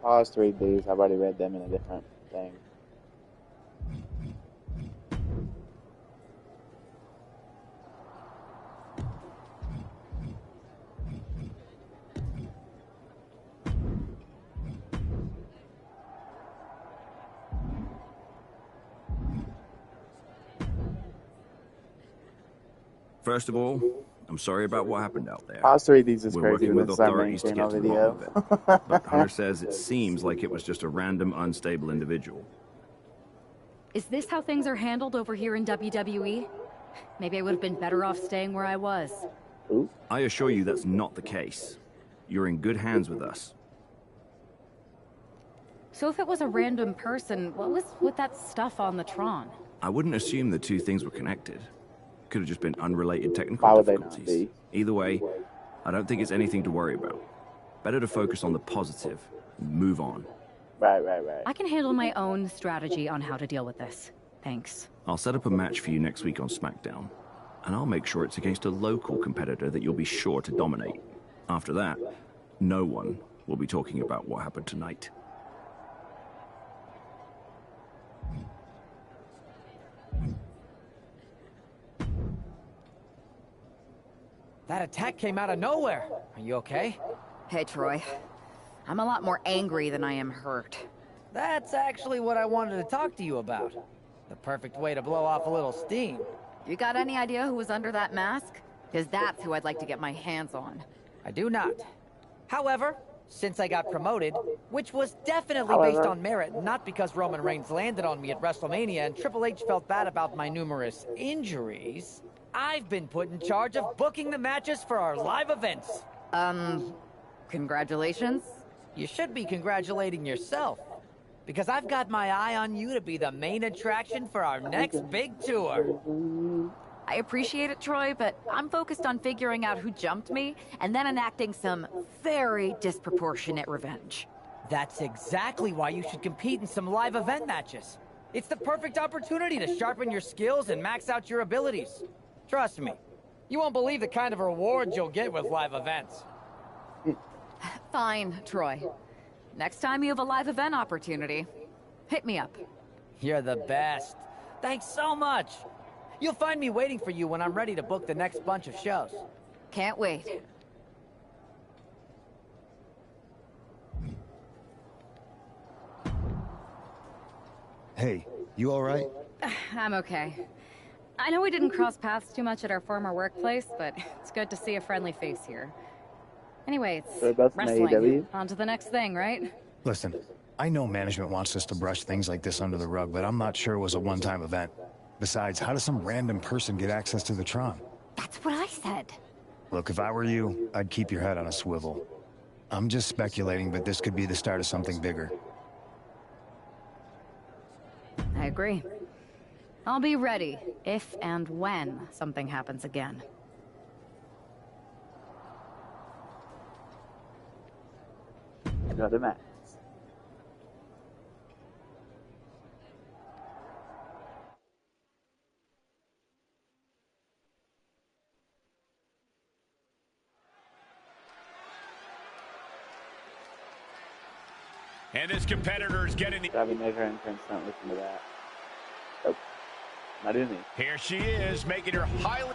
Pause to read these. I've already read them in a different thing. First of all, I'm sorry about what happened out there. Pause to read these is We're crazy. working with This is our main authorities to channel get to the bottom video. of it. But Hunter says it seems like it was just a random, unstable individual. Is this how things are handled over here in WWE? Maybe I would have been better off staying where I was. Ooh. I assure you that's not the case. You're in good hands with us. So if it was a random person, what was with that stuff on the Tron? I wouldn't assume the two things were connected. Could have just been unrelated Why technical would they not difficulties. be? Either way, I don't think it's anything to worry about. Better to focus on the positive and move on. Right. I can handle my own strategy on how to deal with this. Thanks. I'll set up a match for you next week on SmackDown. And I'll make sure it's against a local competitor that you'll be sure to dominate. After that, no one will be talking about what happened tonight. That attack came out of nowhere. Are you okay? Hey, Troy. I'm a lot more angry than I am hurt. That's actually what I wanted to talk to you about. The perfect way to blow off a little steam. You got any idea who was under that mask? Because that's who I'd like to get my hands on. I do not. However, since I got promoted, which was definitely based on merit, not because Roman Reigns landed on me at WrestleMania and Triple H felt bad about my numerous injuries, I've been put in charge of booking the matches for our live events. Congratulations? You should be congratulating yourself. Because I've got my eye on you to be the main attraction for our next big tour. I appreciate it, Troy, but I'm focused on figuring out who jumped me and then enacting some very disproportionate revenge. That's exactly why you should compete in some live event matches. It's the perfect opportunity to sharpen your skills and max out your abilities. Trust me, you won't believe the kind of rewards you'll get with live events. Fine, Troy. Next time you have a live event opportunity, hit me up. You're the best. Thanks so much. You'll find me waiting for you when I'm ready to book the next bunch of shows. Can't wait. Hey, you all right? I'm okay. I know we didn't cross paths too much at our former workplace, but it's good to see a friendly face here. Anyway, it's wrestling. On to the next thing, right? Listen, I know management wants us to brush things like this under the rug, but I'm not sure it was a one-time event. Besides, how does some random person get access to the Tron? That's what I said. Look, if I were you, I'd keep your head on a swivel. I'm just speculating, but this could be the start of something bigger. I agree. I'll be ready if and when something happens again. Another match. And this competitor is getting the... Grab a measure entrance, don't listen to that. Nope. Not in me. Here she is, making her highly...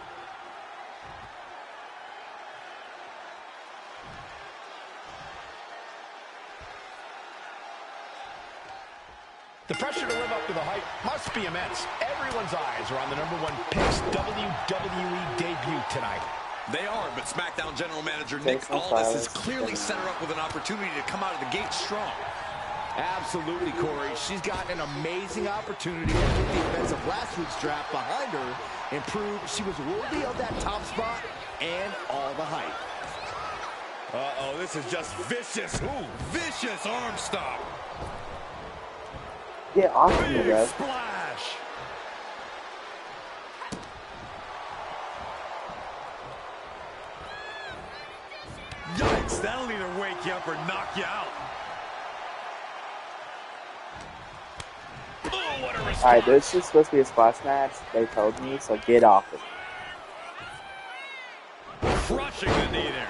The pressure to live up to the hype must be immense. Everyone's eyes are on the #1 Picks WWE debut tonight. They are, but SmackDown General Manager Nick Aldis has clearly set her up with an opportunity to come out of the gate strong. Absolutely, Corey. She's got an amazing opportunity to put the events of last week's draft behind her and prove she was worthy of that top spot and all the hype. Uh-oh, this is just vicious. Ooh, vicious arm stomp. Get off me, bro. Splash. Yikes, that'll either wake you up or knock you out. Oh, what a response. Alright, this is supposed to be a splash match. They told me, so get off it. Crushing the knee there.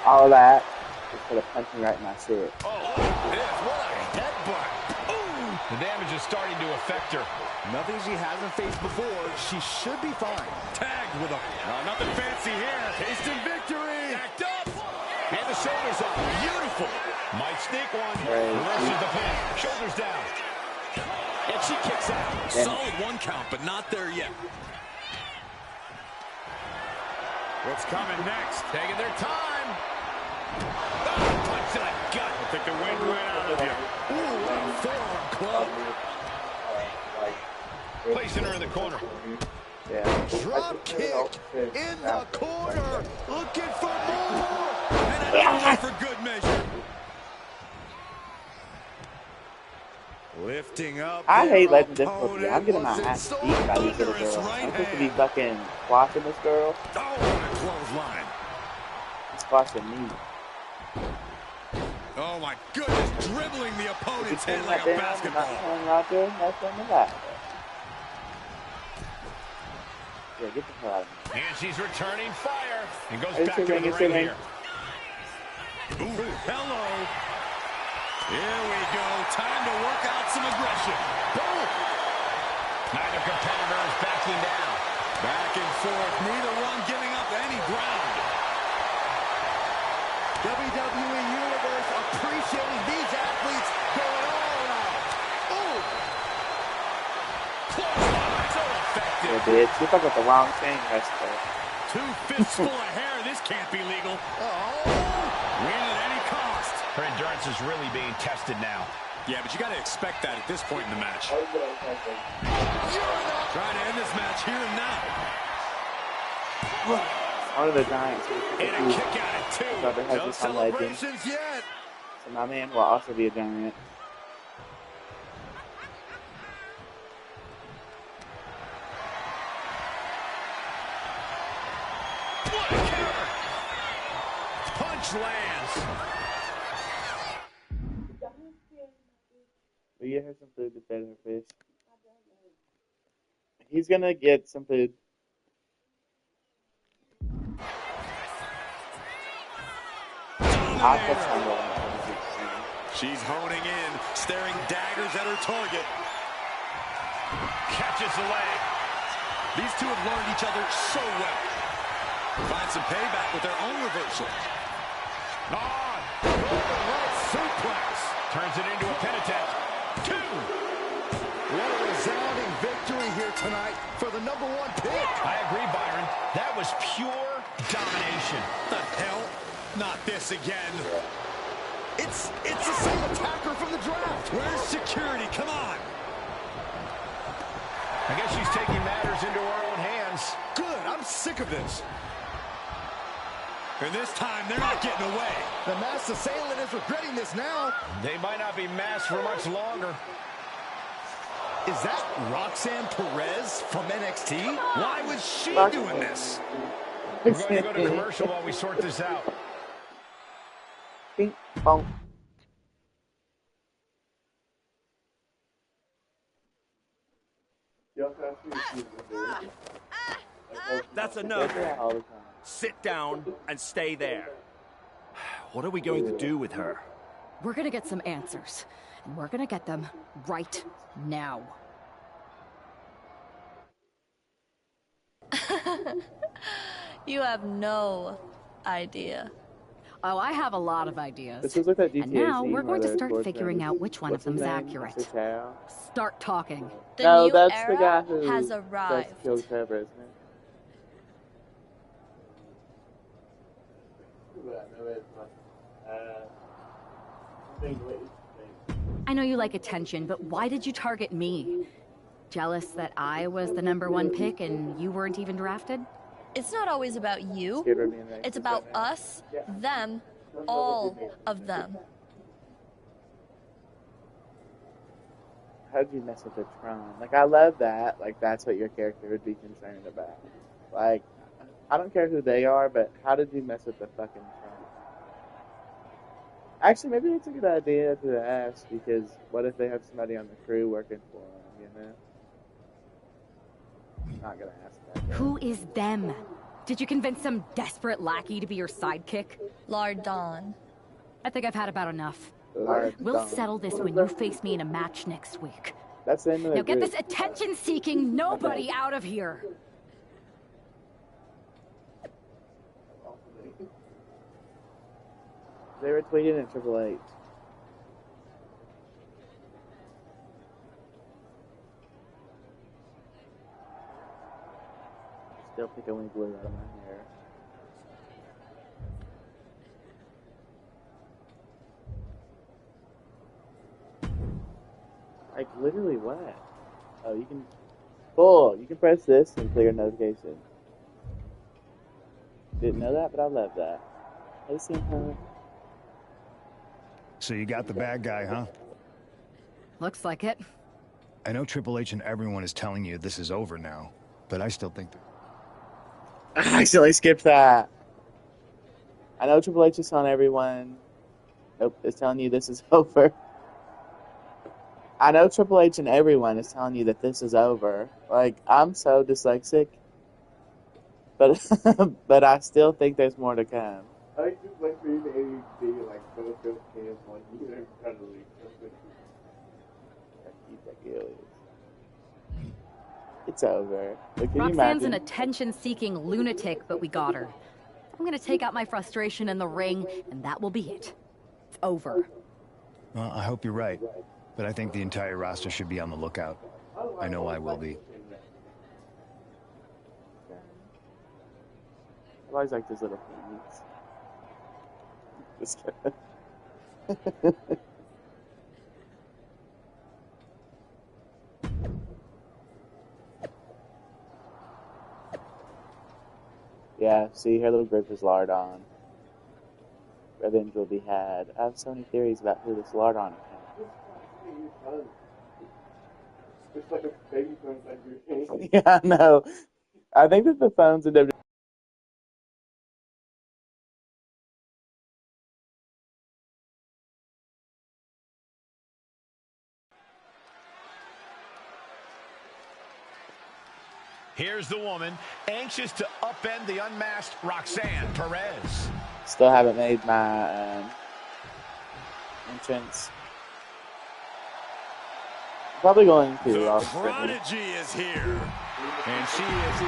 all that instead of punching right in my shit. Oh, what a headbutt. Ooh. The damage is starting to affect her. Nothing she hasn't faced before. She should be fine. Tagged with a... nothing fancy here. Tasting victory. Backed up. And the shoulders up. Beautiful. Might sneak one. Reverses the pin. Shoulders down. And she kicks out. Solid one count, but not there yet. What's coming next? Taking their time. Oh, punch to the gut. I think the wind went out of you. Ooh, what a forearm club. Placing her in the corner. Yeah. Drop kick in the corner. Looking for more. And another for good measure. Lifting up. I hate Legend difficulty. I'm getting my ass beat by these little girls. I'm supposed to be fucking squashing this girl. Oh, what a clothesline. Squashing me. Oh my goodness, dribbling the opponent's head like a basketball. Yeah, get the hell out of And she's returning fire. And goes It's back to the ring here. Ooh, hello. Here we go. Time to work out some aggression. Boom. Neither competitor is backing down. Back and forth. Neither one giving up any ground. WWE Universe appreciating these athletes going all out. Ooh. Clothesline. So effective. Yeah, bitch. You fuck with the wrong thing, wrestler. 2 fists full of hair. This can't be legal. Win at any cost. Her endurance is really being tested now. Yeah, but you got to expect that at this point in the match. Trying to end this match here and now. One of the Giants. And a kick out at 2. No celebrations yet. So my man will also be a Giant. What a counter. Punch lands. Will you have some food to feed her fish? He's gonna get some food. She's honing in, staring daggers at her target. Catches the leg. These two have learned each other so well. Find some payback with their own reversal. On. Right suplex. Turns it into a pin attempt. 2. What a resounding victory here tonight for the #1 pick. I agree, Byron. That was pure domination. The hell? Not this again. It's the same attacker from the draft. Where's security? Come on. I guess she's taking matters into her own hands. Good. I'm sick of this. And this time, they're not getting away. The masked assailant is regretting this now. They might not be masked for much longer. Is that Roxanne Perez from NXT? Why was she doing this? We're going to go to commercial while we sort this out. Ping pong. That's enough. Sit down and stay there. What are we going to do with her? We're gonna get some answers, and we're gonna get them right now. You have no idea. Oh, I have a lot of ideas. This is like that GTA and now scene we're going to where start the figuring out which one of them is name? accurate. What's his name? Start talking. The No, new that's era the guy who has does arrived. kill Trevor, isn't it? I know you like attention, but why did you target me? Jealous that I was the #1 pick and you weren't even drafted? It's not always about you. It's about us, them, all of them. How'd you mess with the Tron? Like, I love that. Like, that's what your character would be concerned about. Like, I don't care who they are, but how did you mess with the fucking Tron? Actually, maybe it's a good idea to ask, because what if they have somebody on the crew working for them, you know? I'm not gonna ask that. Who is them? Did you convince some desperate lackey to be your sidekick? Lardon. I think I've had about enough. Lardon. We'll settle this when you face me in a match next week. That's the end of the Now get group. this attention-seeking nobody out of here. They were tweeting at Triple H. Still picking wing glue out of my hair. Like literally what? Oh, you can pull. You can press this and clear notification. Didn't know that, but I love that. Hey, Simha. So you got the bad guy, huh? Looks like it. I know Triple H and everyone is telling you this is over now, but I still think that... I accidentally skipped that. I know Triple H is telling everyone. Nope, it's telling you this is over. I know Triple H and everyone is telling you that this is over. Like, I'm so dyslexic. But but I still think there's more to come. I think just like being ADHD, like both those hands, like either cuddly. It's over. Like, can Roxanne's an attention-seeking lunatic, but we got her. I'm gonna take out my frustration in the ring, and that will be it. It's over. Well, I hope you're right, but I think the entire roster should be on the lookout. I know I will be. I always like those little things. Just kidding. Yeah, see, her little grip is Lardon. Revenge will be had. I have so many theories about who this Lardon is. It's like a baby phone like your face. Yeah, I know. I think that the phones in WWE. Here's the woman, anxious to upend the unmasked Roxanne Perez. Still haven't made my entrance. Probably going to. The prodigy is here. And she is...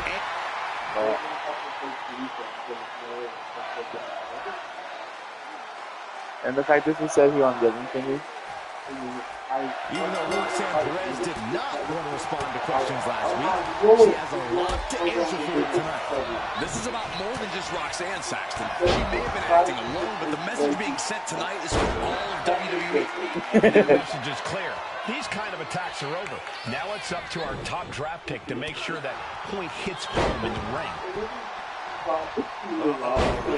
And the fact that he says he won't give him thingy. Even though Roxanne Perez did not want to respond to questions last week, she has a lot to answer for tonight. This is about more than just Roxanne Saxton. She may have been acting alone, but the message being sent tonight is for all of WWE. The message is clear. These kind of attacks are over. Now it's up to our top draft pick to make sure that point hits home in the ring.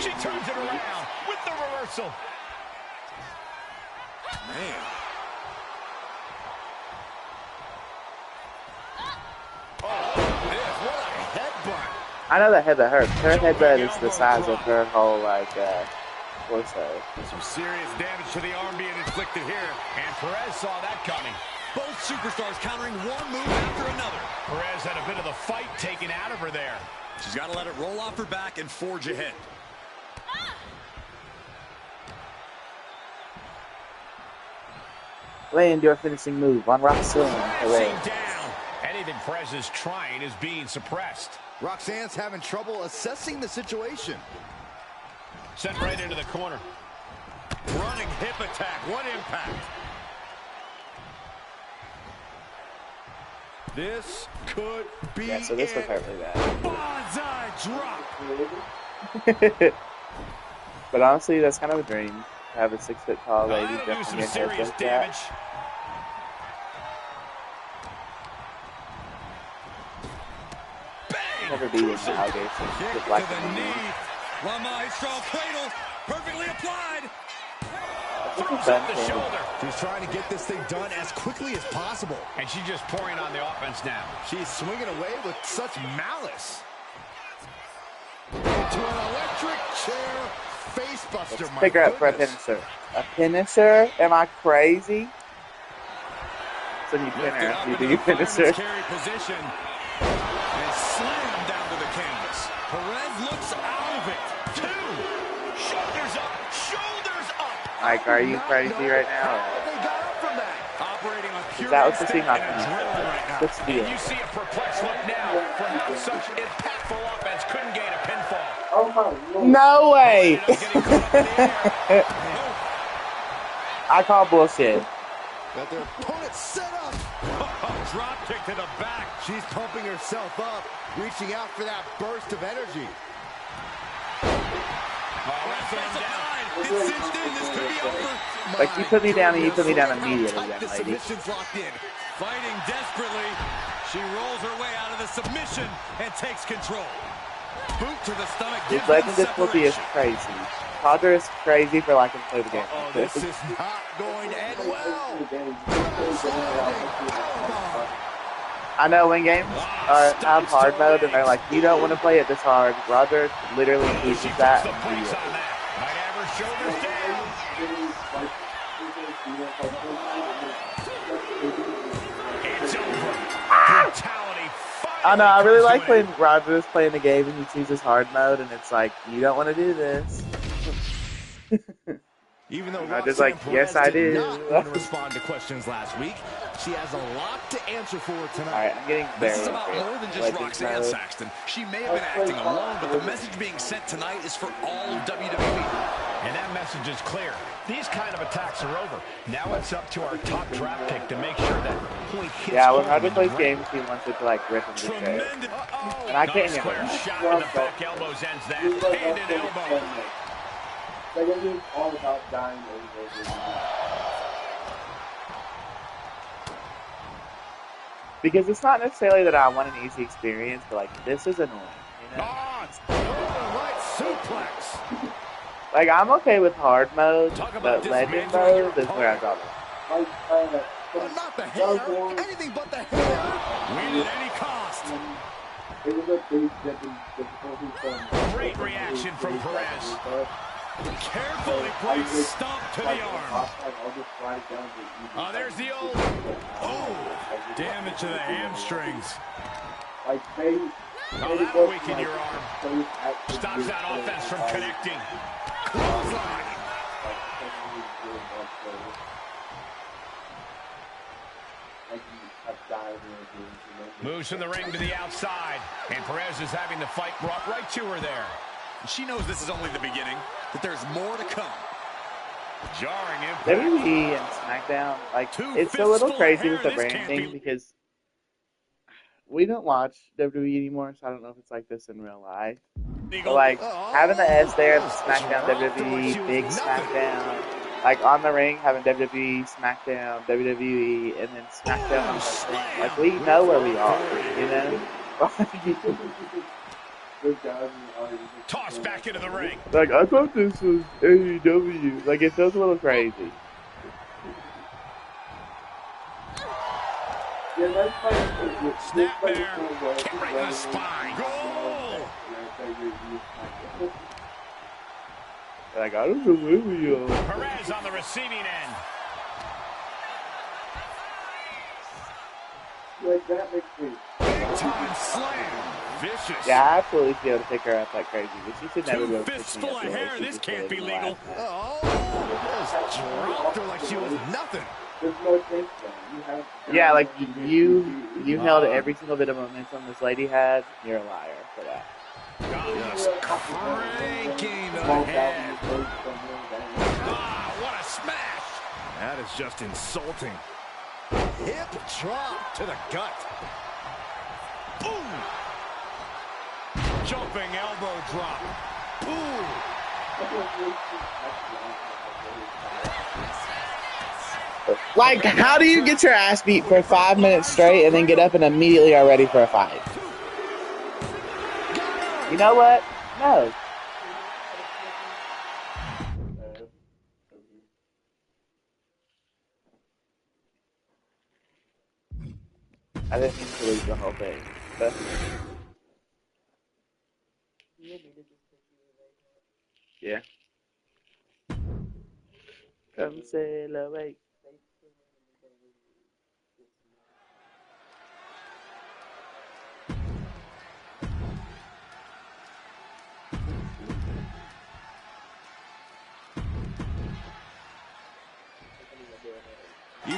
She turns it around with the reversal. Man. I know that headbutt hurts. Her headbutt is the size of her whole, like, torso. Some serious damage to the arm being inflicted here. And Perez saw that coming. Both superstars countering one move after another. Perez had a bit of the fight taken out of her there. She's got to let it roll off her back and forge ahead. Land your finishing move on Roxanne. Down. Anything Perez is trying is being suppressed. Roxanne's having trouble assessing the situation. Sent right into the corner. Running hip attack. What impact? This could be so this was hurt really bad. Bonsai drop. But honestly, that's kind of a dream. To have a 6-foot tall lady do some jumping in serious like damage. Never be in the allegation. Kick Just to like the knee. La Maestro cradle. Perfectly applied. Throws up the shoulder. She's trying to get this thing done as quickly as possible. And she's just pouring on the offense now. She's swinging away with such malice. Into an electric chair facebuster. Let's pick her up for a finisher. A finisher? Am I crazy? So you pin her after you do your finisher. Carry position. And slam down to the canvas. Perez looks Like, are you crazy right now? Is that what's the scene? Not what's the deal? You see a perplexed look now for how such impactful offense couldn't gain a pinfall. Oh my Lord. No way! I call bullshit. Got their opponent set up. Drop kick to the back. She's pumping herself up, reaching out for that burst of energy. It's cinched in. This could be over. Like, you put me down and you put me down immediately, young lady. Submission's locked in. Fighting desperately. She rolls her way out of the submission and takes control. Boot to the stomach. This legend difficulty is crazy. Roger is crazy for liking to play the game. Oh, this is not going to end well. I know when games have hard mode and they're like, you don't want to play it this hard, Roger literally uses that and do it. I know, I really like when Roger's playing the game and he chooses hard mode and it's like, you don't want to do this. Even though Roger's like, yes I do. Not want to respond to questions last week, she has a lot to answer for tonight. Alright, I'm getting there. This is about more than just Roxanne Saxton. She may have been acting alone, but the message being sent tonight is for all of WWE. And that message is clear. These kind of attacks are over. Now it's up to our top draft pick to make sure that point hits. Yeah, when Roger plays games, he wants it to like rip him to shit. And I can't get it. Shot in the back elbows ends that. Hand and elbow. Like, it's all about dying over. Because it's not necessarily that I want an easy experience, but like, this is annoying, you know? Right suplex. Like, I'm okay with hard mode, but legend mode is where I draw the line. Not the hair, anything but the hair. Win at any cost. Great reaction from Perez. Carefully placed stomp to the arm. Oh, there's the old. Oh, damage to the hamstrings. Oh, that'll weaken your arm. Stops that offense from connecting. Clothesline. Moves from the ring to the outside. And Perez is having the fight brought right to her there. She knows this is only the beginning, that there's more to come. Jarring impact. WWE and SmackDown, like, it's a little crazy with the branding because we don't watch WWE anymore, so I don't know if it's like this in real life. But like, having the S there, the SmackDown, WWE, big SmackDown, like on the ring, having WWE, SmackDown, WWE, and then SmackDown on the ring. Like, we know where we are, you know? Toss back into the ring. Like, I thought this was AEW. Like, it feels a little crazy. Snap there. Kick right in the spine. Goal. Like, I don't know where we are. Perez on the receiving end. Like, that makes me... Big time slam. Vicious. Yeah, I absolutely feel to pick her up like crazy, but she should never go fistful of hair. This can't be legal. Oh, just dropped her like she was nothing. There's no sense then. Yeah, like you held every single bit of momentum this lady had. You're a liar for that. Just cranking ahead. Ah, what a smash! That is just insulting. Hip drop to the gut. Boom! Jumping elbow drop. Boom! Like, how do you get your ass beat for 5 minutes straight and then get up and immediately are ready for a fight? You know what? No. I didn't mean to lose the whole thing. But... yeah. Come sail away.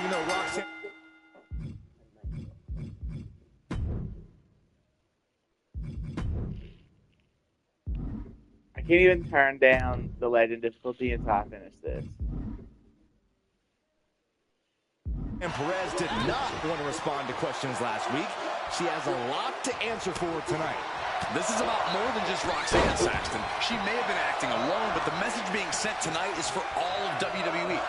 even though Roxanne... I can't even turn down the legend difficulty until I finish this. And Perez did not want to respond to questions last week. She has a lot to answer for tonight. This is about more than just Roxanne, Saxton. She may have been acting alone, but the message being sent tonight is for all of WWE.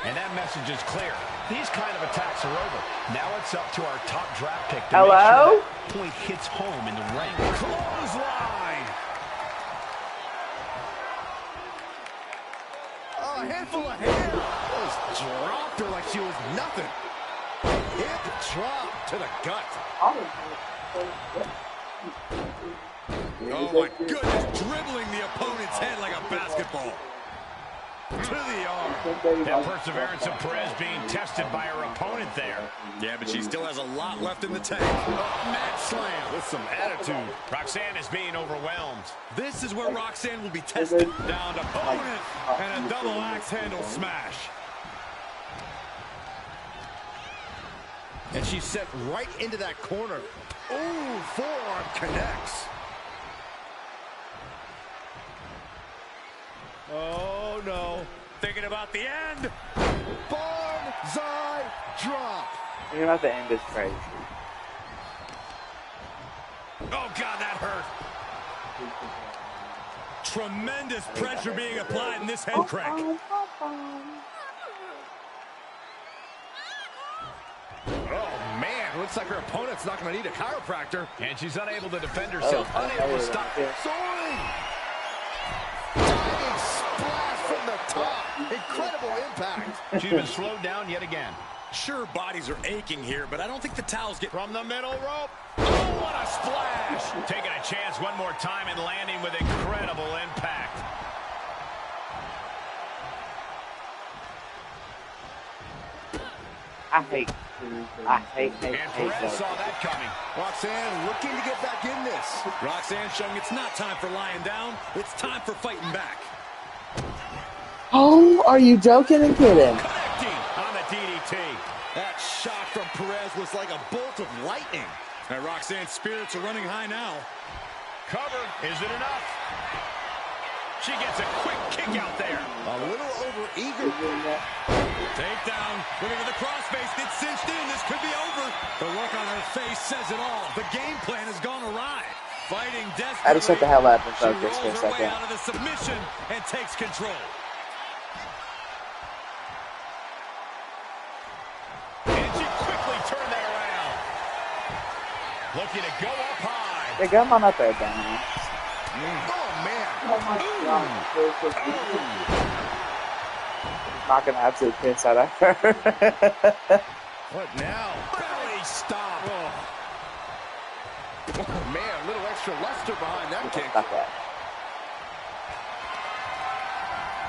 And that message is clear. These kind of attacks are over. Now it's up to our top draft pick to make sure that point hits home in the ring. Clothesline! Oh, a handful of hair. Just dropped her like she was nothing. Hip drop to the gut. Oh my goodness, dribbling the opponent's head like a basketball. To the arm. That perseverance of Perez being tested by her opponent there. Yeah, but she still has a lot left in the tank. Oh, mad slam with some attitude. Roxanne is being overwhelmed. This is where Roxanne will be tested. Down to opponent and a double axe handle smash. And she's set right into that corner. Ooh, forearm connects. Oh, no. Thinking about the end. Banzai drop. Thinking about the end is crazy. Oh, God, that hurt. Tremendous pressure being applied in this head crank. Oh, man. Looks like her opponent's not going to need a chiropractor. And she's unable to defend herself. Unable to stop. Soaring. Diving splash from the top. Incredible impact. She's been slowed down yet again. Sure, bodies are aching here, but I don't think the towels get... From the middle rope. Oh, what a splash. Taking a chance one more time and landing with incredible impact. I hate And Perez saw that coming. Roxanne looking to get back in this. Roxanne showing it's not time for lying down. It's time for fighting back. Oh, are you joking and kidding? Connecting on the DDT. That shot from Perez was like a bolt of lightning. And Roxanne's spirits are running high now. Cover. Is it enough? She gets a quick kick out there. A little over-eager. Takedown. Looking at the crossface. It's cinched in. This could be over. The look on her face says it all. The game plan has gone awry. Fighting desperately. I had to shut the hell up and focus for a She rolls her way second. out of the submission and takes control. And she quickly turned that around. Looking to go up high. Yeah, come on up there, Danny. Oh, man. Knocking the absolute piss out of her. What now? Belly stop. Oh, man, a little extra luster behind that kick. Stop that.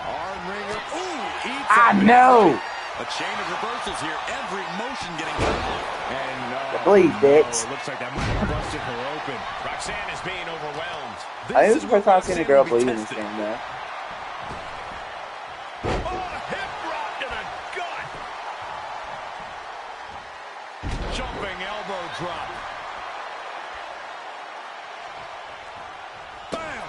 Arm wringer. Ooh, eats I a know. A chain of reversals here. Every motion getting cut off. And Bleed, bitch. looks like that might have busted her open. Roxanne is being overwhelmed. I think it's the first time I've seen a girl bleed in this game, though. Oh, hip drop to the gut. Jumping elbow drop. Bam!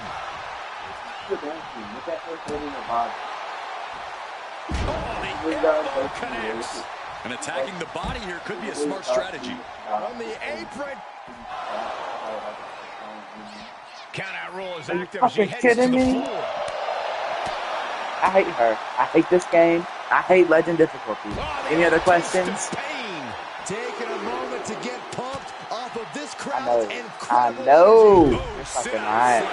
Oh, the elbow connects. And attacking the body here could be a smart strategy. On the apron. Countout rule is Are you active as she fucking heads kidding to the me? floor. I hate her. I hate this game. I hate Legend difficulty. Any other questions? Taking a moment to get pumped off of this I crowd's know. incredible I know. energy. You're fucking right.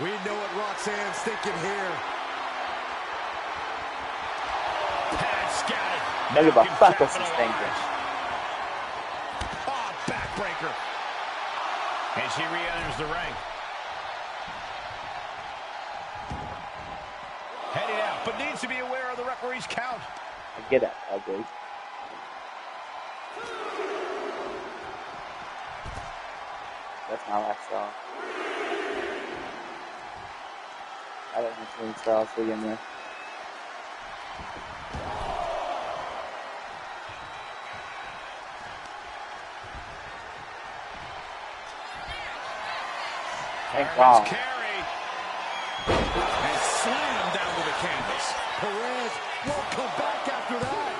We know what Roxanne's thinking here. Pad scattered. Don't give a Now fuck can what she's capitalize. thinking. Oh, backbreaker. And she re-enters the ring. Heading out, but needs to be aware of the referee's count. Get up, ugly. That's my last straw. I don't have any straws to begin with. Thank God. And slammed down to the canvas. Perez won't come back after that.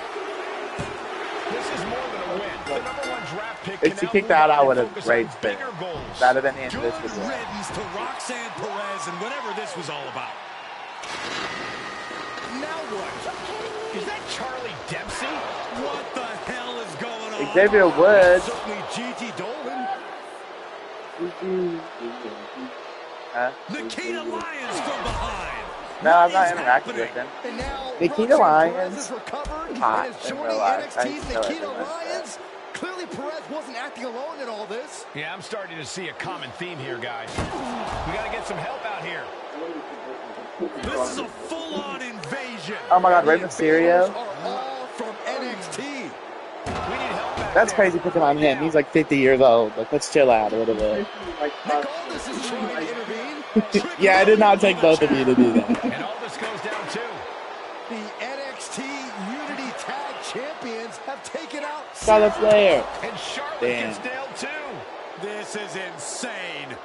This is more than a win. The #1 draft pick. If she kicked out, I would have raged it. That would have been the end of this Good video. riddance to Roxanne Perez and whatever this was all about. Now what? Is that Charlie Dempsey? What the hell is going on? Xavier Woods. Certainly Gigi Dolan. Huh? Nikita Lyons from behind. No, I'm not interacting with him. And now Nikita Roxanne Lyons. Perez is recovered Hot and is in joining real life. I NXT's tell Nikita everyone Lyons. Clearly Perez wasn't acting alone in all this. Yeah, I'm starting to see a common theme here, guys. We got to get some help out here. This is a full-on invasion. Oh my God, Rey Mysterio. Are all from NXT. We need help back That's there. crazy picking on him. He's like 50 years old. Like, let's chill out a little bit. Nick Aldis is trying to intervene. Yeah, I did not take both of you to do that. And all this goes down too. The NXT Unity Tag Champions have taken out Charlotte Flair. And Charlotte Damn. gets nailed too. This is insane.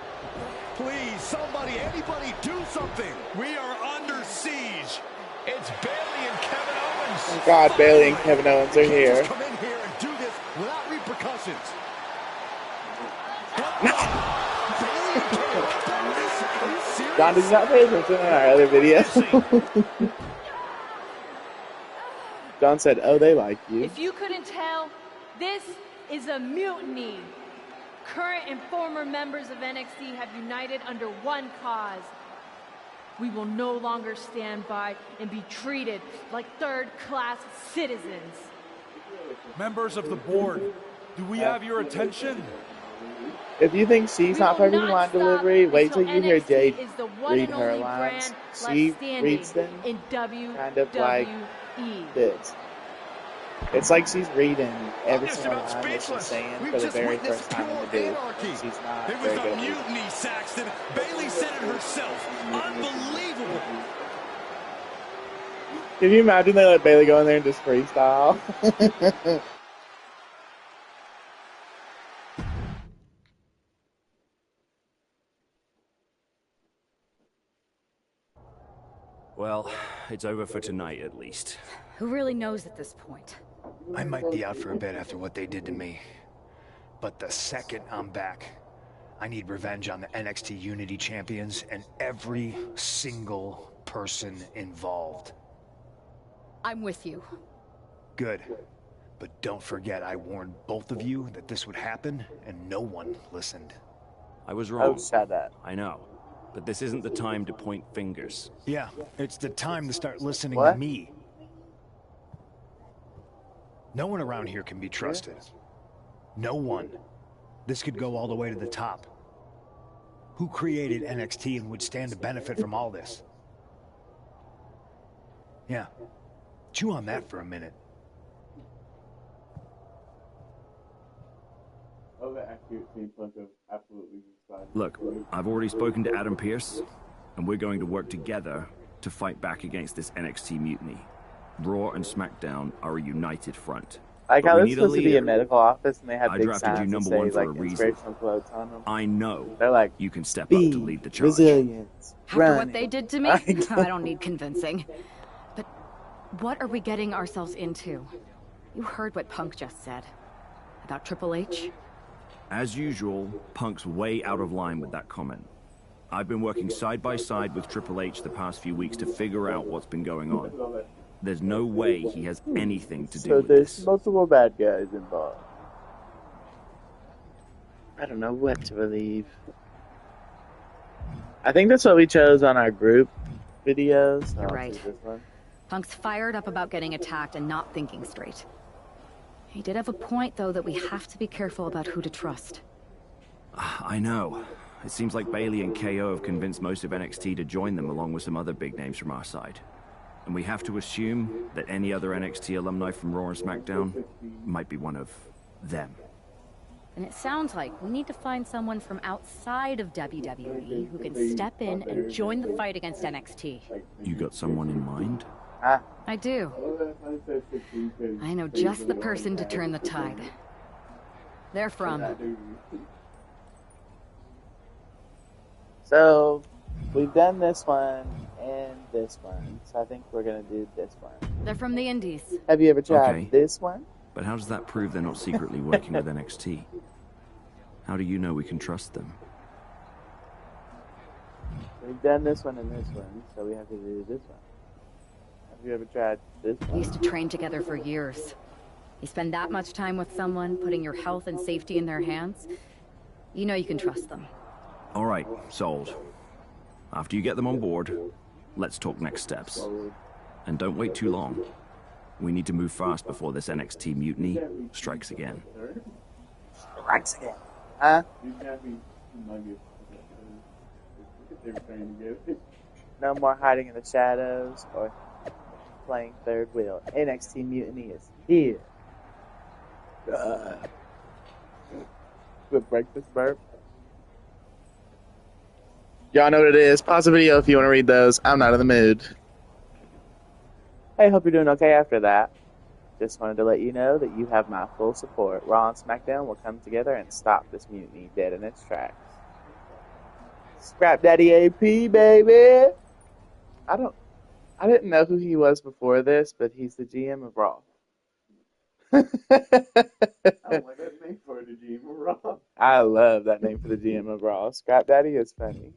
Please, somebody, anybody, do something. We are under siege. It's Bayley and Kevin Owens. Thank God, Bayley and Kevin Owens are here. Just come in here and do this without repercussions. John does not pay attention in our other video. John said, "Oh, they like you." If you couldn't tell, this is a mutiny. Current and former members of NXT have united under one cause. We will no longer stand by and be treated like third-class citizens. Members of the board, do we have your attention? If you think she's not perfect in line delivery, wait till you hear Jade read her lines. She reads them in kind of like this. It's like she's reading every single line that she's saying for the very first time in the booth. She's not It was very a good at it. mutiny, Saxton. Bayley said it herself. Unbelievable. Can you imagine they let Bayley go in there and just freestyle? Well, it's over for tonight at least. Who really knows at this point? I might be out for a bit after what they did to me. But the second I'm back, I need revenge on the NXT Unity Champions and every single person involved. I'm with you. Good. But don't forget, I warned both of you that this would happen, and no one listened. I was wrong. Oh, said that. I know. But this isn't the time to point fingers. Yeah, it's the time to start listening What? to me. No one around here can be trusted. No one. This could go all the way to the top. Who created NXT and would stand to benefit from all this? Yeah. Chew on that for a minute. Look, I've already spoken to Adam Pearce, and we're going to work together to fight back against this NXT mutiny. Raw and SmackDown are a united front. Like how we this need a supposed to be a leader. medical office and they have I big drafted you signs that number say one for like a reason. inspirational quotes on them. I know They're like, you can step up be to lead the charge. resilience. After Run. what they did to me, I don't need convincing. But what are we getting ourselves into? You heard what Punk just said. About Triple H? As usual, Punk's way out of line with that comment. I've been working side by side with Triple H the past few weeks to figure out what's been going on. There's no way he has anything to do So with there's this. multiple bad guys involved. I don't know what to believe. I think that's what we chose on our group videos. So You're I'll right. do this one. Punk's fired up about getting attacked and not thinking straight. He did have a point, though, that we have to be careful about who to trust. I know. It seems like Bayley and KO have convinced most of NXT to join them along with some other big names from our side. And we have to assume that any other NXT alumni from Raw and SmackDown might be one of them. And it sounds like we need to find someone from outside of WWE who can step in and join the fight against NXT. You got someone in mind? I do. I know just the person to turn the tide. They're from So, we've done this one and this one, so I think we're going to do this one. They're from the Indies. Have you ever tried this one? But how does that prove they're not secretly working with NXT? How do you know we can trust them? We've done this one and this one, so we have to do this one. Have you ever tried this one? We used to train together for years. You spend that much time with someone, putting your health and safety in their hands, you know you can trust them. All right, sold. After you get them on board, let's talk next steps. And don't wait too long. We need to move fast before this NXT mutiny strikes again. Strikes again. Huh? No more hiding in the shadows or playing third wheel. NXT mutiny is here. Good breakfast burp. Y'all know what it is. Pause the video if you want to read those. I'm not in the mood. Hey, hope you're doing okay after that. Just wanted to let you know that you have my full support. Raw and SmackDown will come together and stop this mutiny dead in its tracks. Scrap Daddy AP, baby! I didn't know who he was before this, but he's the GM of Raw. I like that name for the GM of Raw. I love that name for the GM of Raw. Scrap Daddy is funny.